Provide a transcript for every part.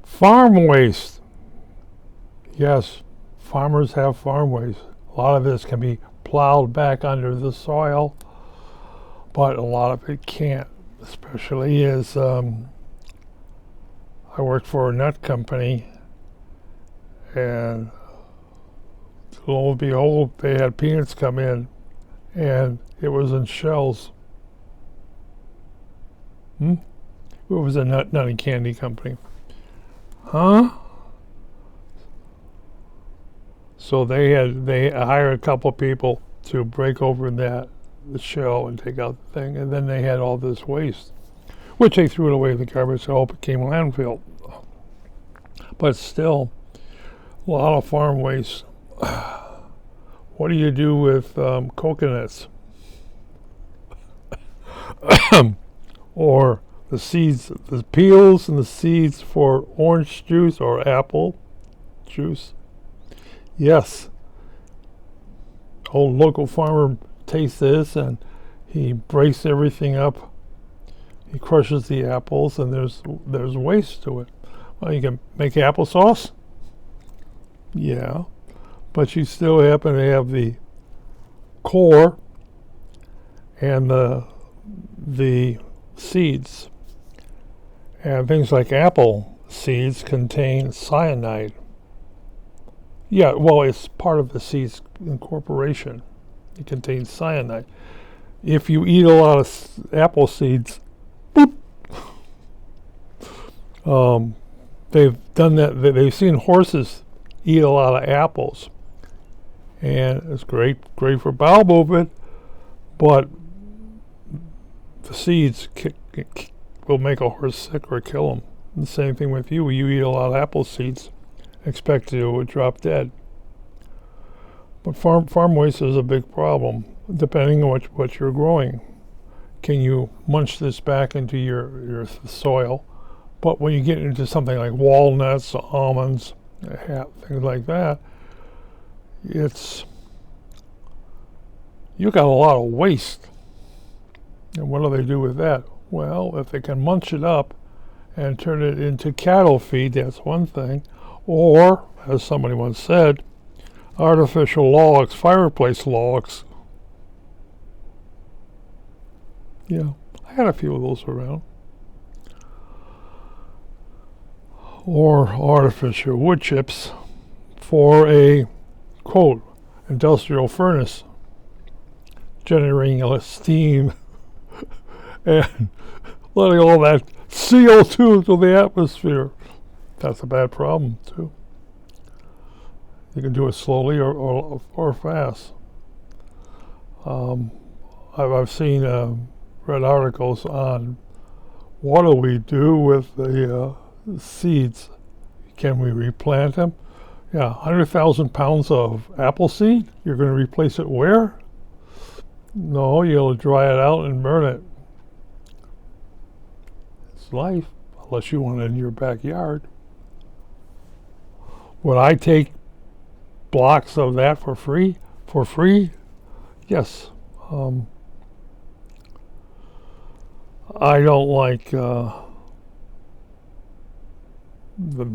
Farm waste. Yes, farmers have farm waste. A lot of this can be plowed back under the soil, but a lot of it can't. Especially as I worked for a nut company, and lo and behold, they had peanuts come in, and it was in shells. It was a nut and candy company. Huh? So they hired a couple people to break over the shell and take out the thing, and then they had all this waste, which they threw it away in the garbage. So it became landfill. But still, a lot of farm waste. What do you do with coconuts? Or the seeds, the peels and the seeds for orange juice or apple juice? Yes. Old local farmer tastes this and he breaks everything up. He crushes the apples and there's waste to it. Well, you can make applesauce? Yeah. But you still happen to have the core and the seeds. And things like apple seeds contain cyanide. Yeah, well, it's part of the seeds incorporation. It contains cyanide. If you eat a lot of apple seeds, boop, they've done that. They've seen horses eat a lot of apples, and it's great for bowel movement, but the seeds will make a horse sick or kill him. The same thing with you. You eat a lot of apple seeds, expect to drop dead. But farm waste is a big problem, depending on what you're growing. Can you munch this back into your soil? But when you get into something like walnuts, almonds, things like that, you got a lot of waste. And what do they do with that? Well, if they can munch it up and turn it into cattle feed, that's one thing. Or, as somebody once said, artificial logs, fireplace logs. Yeah, I had a few of those around. Or artificial wood chips for a, quote, industrial furnace, generating steam and letting all that CO2 to the atmosphere. That's a bad problem, too. You can do it slowly or fast. I've seen read articles on what do we do with the seeds. Can we replant them? Yeah, 100,000 pounds of apple seed? You're going to replace it where? No, you'll dry it out and burn it. It's life, unless you want it in your backyard. Would I take blocks of that for free? For free? Yes. I don't like the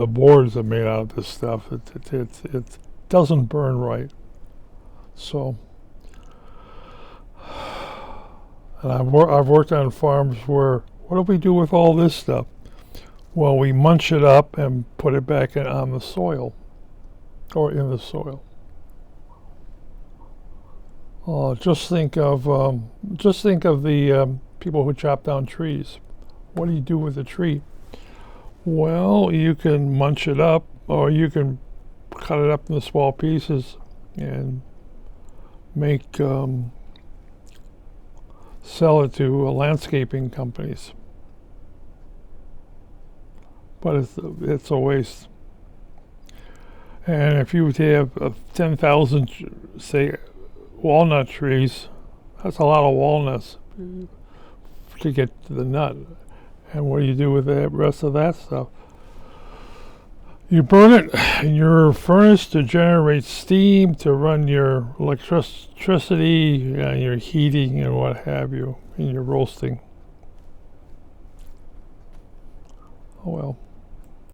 boards that are made out of this stuff. It doesn't burn right. So, and I've worked on farms where, what do we do with all this stuff? Well, we munch it up and put it back on the soil, or in the soil. Just think of the people who chop down trees. What do you do with a tree? Well, you can munch it up, or you can cut it up into small pieces and make sell it to landscaping companies. But it's a waste. And if you have 10,000, say, walnut trees, that's a lot of walnuts to get to the nut. And what do you do with the rest of that stuff? You burn it in your furnace to generate steam to run your electricity and your heating and what have you, and your roasting. Oh well.